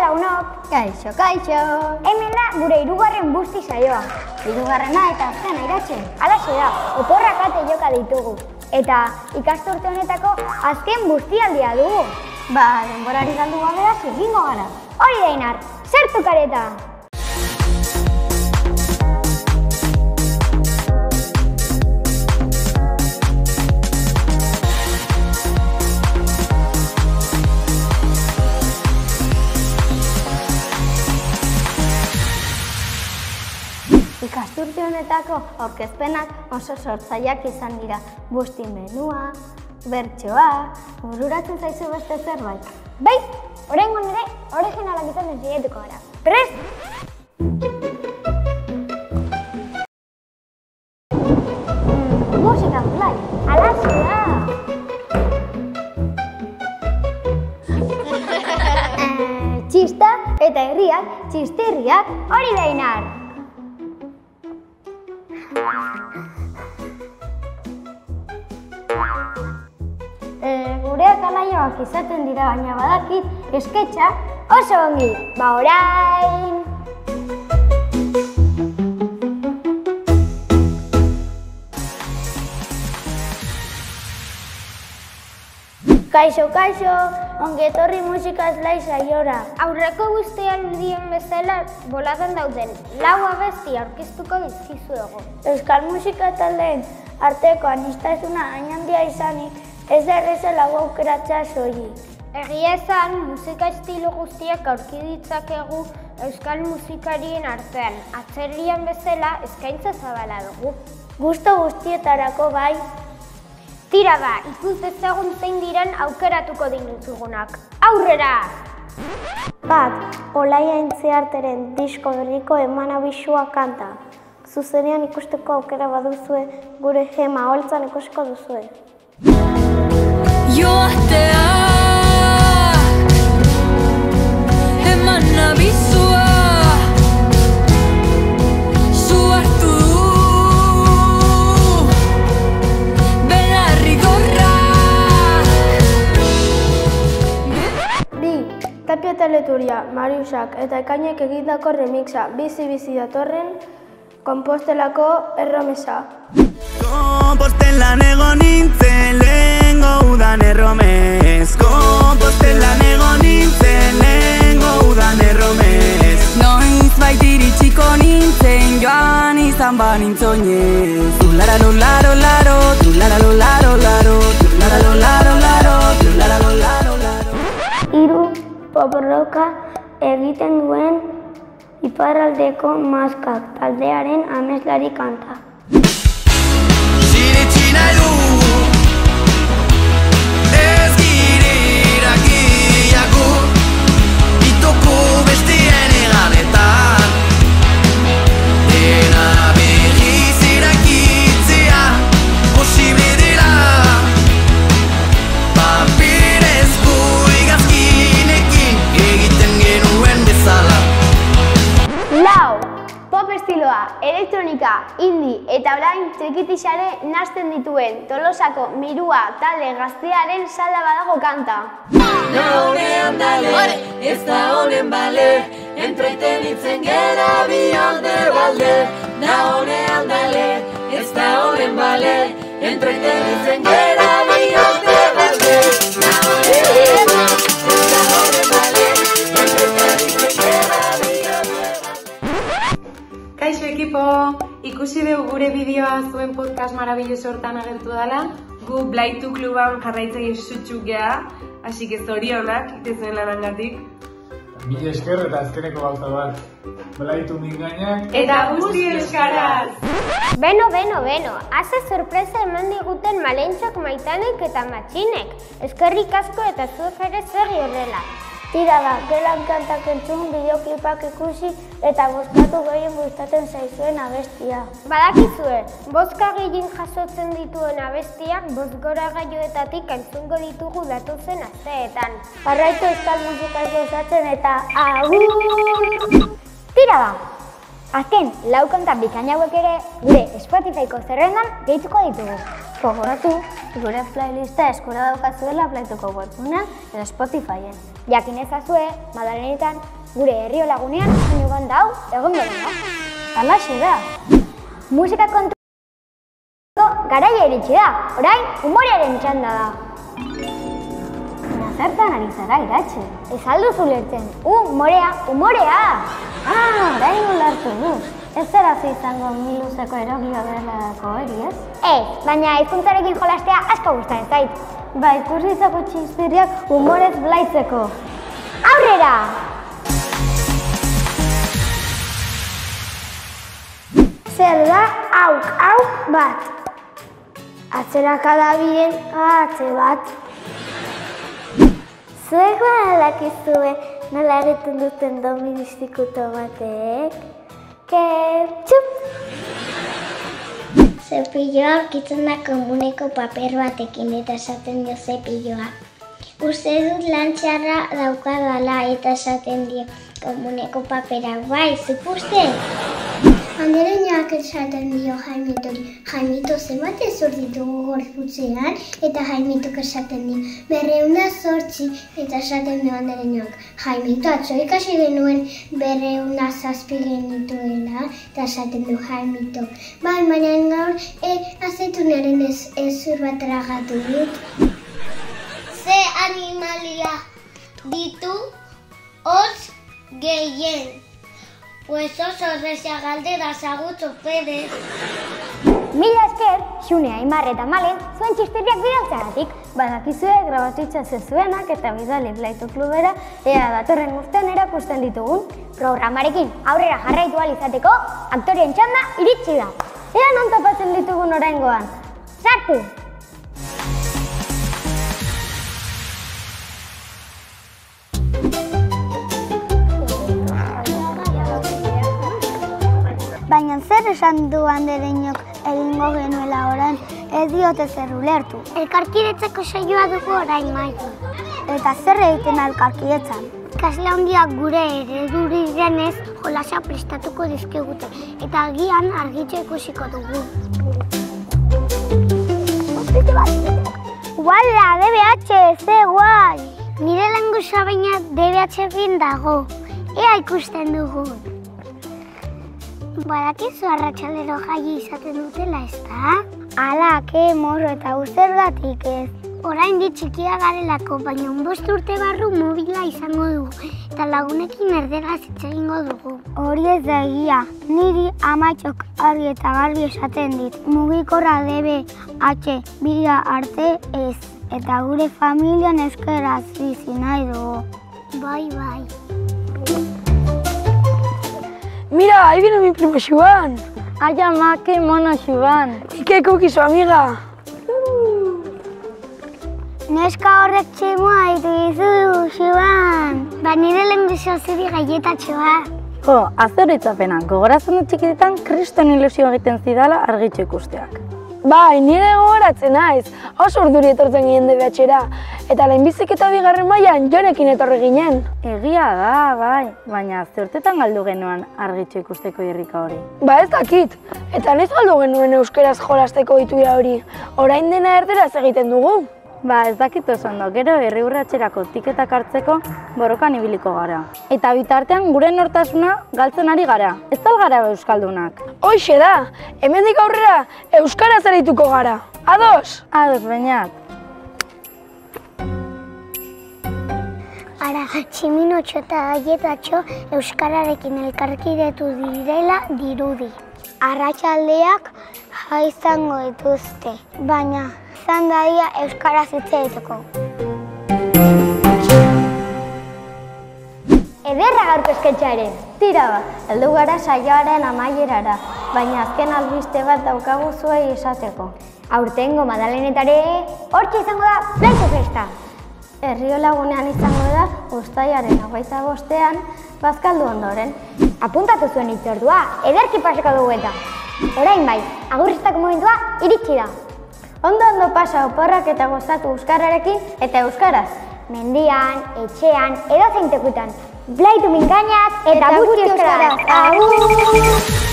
lagunok! Kaixo, kaixo! Hemen da gure 3. busti saioa. 3. eta azkena iratxe. Halaxe da, oporrak ate joka ditugu. Eta ikasturte honetako azken bustialdia dugu. Ba, denborari galdu gabe egingo gara. Hori da Inar, sartu kareta! Ikasturte honetako aurkezpenak oso sortzaileak izan dira. Busti menua, bertsoa, bururatzen zaizu beste zerbait. Bai, oraingoan ere originalak izaten saiatuko gara. Prest! Musika play! Halaxe da! Txista eta herriak, txisterriak, hori da Inar! Gureak alaioak izaten dira, baina badakit esketxa oso ongi, ba orain! Kaixo, kaixo, ongi etorri musika slai saiora. Aurreko guztialdien bezala boladan dauden 4 abesti aurkeztuko dizkizuegu. Euskal musika taldeen arteko aniztasuna hain handia izanik, ez da erreza 4 aukeratzea soilik. Egia esan, musika estilo guztiak aurki ditzakegu euskal musikarien artean. Atzerrian bezala eskaintza zabala dugu. Gusto guztietarako bai. Tira ba, ikus dezagun zein diren aukeratuko dinutzugunak. Aurrera! Bat, Olaia Intziarteren disko berriko Emanabizua kanta. Zuzenean ikusteko aukera baduzue, gure Gema Holtzan ikusiko duzue. Joatea Emanabizua zu hartu belarri gorrak. Bi, Tapia Teleturia, Mariusak eta Ekainek egindako remixa bizi-bizi datorren Konpostelako erromesa. Konpostelan egon nintzen lehengo udan erromez. Konpostelan egon nintzen lehengo udan erromez. Noiz bait iritsiko nintzen joan izan banintzoinez. Tulara lolaro laro, tulara lolaro laro, tulara lolaro laro, tulara lolaro laro. 3, pop rocka egiten duen Iparraldeko Maskak taldearen ameslari kanta. Sinetsi nahi dugu ez girerak iaku itoko bestien eganetan dena berriz erakitzea posible dela paperezko igazkinekin egiten genuen bezala. Lau! Pop estiloa, elektronika, indie eta orain trikitixare nahasten dituen Tolosako Mirua talde gaztearen salda badago kanta. Na honean dale, ez da honen bale, entretenitzen gera bialde balde. Na honean dale, ez da honen bale, entretenitzen gera bialde balde. Na honean dale, ez da honen bale, entretenitzen gera bialde balde. Kaixo ekipo, ikusi dugu gure bideoa zuen podcast marabilloso hortan agertu dela. Gu Blaitu kluban jarraitzegin sutxuk geha, así que zorionak, itezuen lanangatik. Mila esker eta azkeneko gauza bat. Blaitu mingainak Eta guzti euskaraz! Beno, haze sorpresa eman diguten Malentxok, Maitanek eta Matxinek. Eskerrik asko eta zuek ere segi horrela. Tira da, gelan kantak entzun, bideoklipak ikusi eta bozkatu gehien gustatzen zaizuen abestia. Badakizue, bozka gehien jasotzen dituen abestiak bozgoragailuetatik entzungo ditugu datozen asteetan. Jarraitu euskal musikaz gozatzen eta agur! Tira da! Azken, 4 kanta bikain hauek ere gure Spotifyko zerrendan gehituko ditugu. Gogoratu, gure playlista eskura daukazuela Blaituko webgunean edo Spotifyen. Jakin ezazue, Madalenetan, gure herrio lagunean, baino banda hau, egon dela. Halaxe da. Musika kontu garaia iritsi da, orain umorearen txanda da. Zertan ari zara iratxe. Ez alduzu lertzen, umorea! Orain ulertu du. Ez zerazu izango miluzeko erogio delako hori, ez? Ez, baina hizkuntzarekin jolastea asko gustatzen zait. Ba, ikursizako txinspiriak umorez blaitzeko. Aurrera! Zer da auk bat. Atzerakada biren atze bat. Zuek badakizue nola egiten duten doministiko tomateek? Ketchup! Zepilloa aurkitzen da komuneko paper batekin eta esaten dio zepilloa. Uste dut lan txarra daukadala eta esaten dio komuneko papera. Bai, zuk uste? Andereñoak esaten dio Jaimituri, Jaimito zenbat ezur ditugu gorputzean, eta Jaimitok esaten dio 208 eta esaten dio Andereñoak. Jaimito, atzo ikasi genuen 207 genituela, eta esaten du Jaimito. Bai, baina gaur azeitunaren ezur bat tragatu dut. Ze animalia ditu hotz gehien? Pues oso errezia galdera zagutxo, Perez. Mila esker, Xune, Aimar eta Malen zuen txisteriak bidaltzeagatik. Badakizue grabatu itxatzen zuenak eta bidali Blaitu klubera ea datorren urtean erakusten ditugun. Programarekin aurrera jarraitu ahal izateko, aktorien txanda iritsi da. Ea non topatzen ditugun oraingoan. Sartu! Baina zer esan du Andereñok egingo genuela orain, ez diote zer ulertu. Elkarkidetzako saioa dugu orain Mailu. Eta zer egiten elkarkidetzan? Ikasle handiak gure ereduri denez jolasa prestatuko dizkigute eta agian argitxo ikusiko dugu. Wala, DBH, ze guai! Nire langusa baina DBH-ekin dago. Ea ikusten dugu. Badakizu arratsaldero jaia izaten dutela, ezta? Ala, morro eta zergatik ez. Orain txikia garelako, baina 5 urte barru mobila izango dugu. Eta lagunekin erderaz hitz egingo dugu. Hori ez da egia. Niri amatxok argi eta garbi esaten dit. Mugikorra DBH bila arte ez. Eta gure familian euskaraz bizi nahi dugu. Bai. Mira, ahí viene mi primo Xuan. Ay, ama, qué mono Xuan. ¿Y qué cookie su amiga? Neska horrek tximoa ditu Xuan. Ba, nire lenguzo ziri gaietatxoa. Jo, azoritzapena, gogoratzen dut txikitetan kriston ilusio egiten zidala argitxo ikusteak. Bai, nire gogoratzen naiz. Oso urduri etortzen ginen DBH-era. Eta lehenbizik eta 2. mailan Jonekin etorri ginen. Egia da, bai, baina zertetan galdu genuen argitxo ikusteko irrika hori. Ba ez dakit, eta noiz galdu genuen euskaraz jolasteko ohitura hori. Orain dena erderaz egiten dugu. Ba ez dakit oso ondo, gero herriurratxerako tiketak hartzeko borrokan ibiliko gara. Eta bitartean gure nortasuna galtzen ari gara, ez tal gara euskaldunak. Hoixe da, hemendik aurrera euskaraz arituko gara. Ados? Ados, bainat. Ara, tximinotxo eta gaietatxo euskararekin elkarkidetu direla dirudi. Arratsaldeak izango dituzte, baina zandaia euskaraz hitz egiteko. Ederra gaurko esketxa ere. Tira ba, heldu gara saioaren amaierara, baina azken albiste bat daukagu zuei esateko. Aurtengo Madalenetare hortxe izango da Blaitu festa. Herrio lagunean izango da uztailaren 25ean bazkaldu ondoren. Apuntatu zuen hitzordua, ederki pasako dugu eta. Orain bai, agurristako momentua iritsi da. Ondo pasa oporrak eta gozatu euskararekin eta euskaraz. Mendian, etxean, edozein tokitan. Blaitu mingainak eta guzti euskaraz. Agur!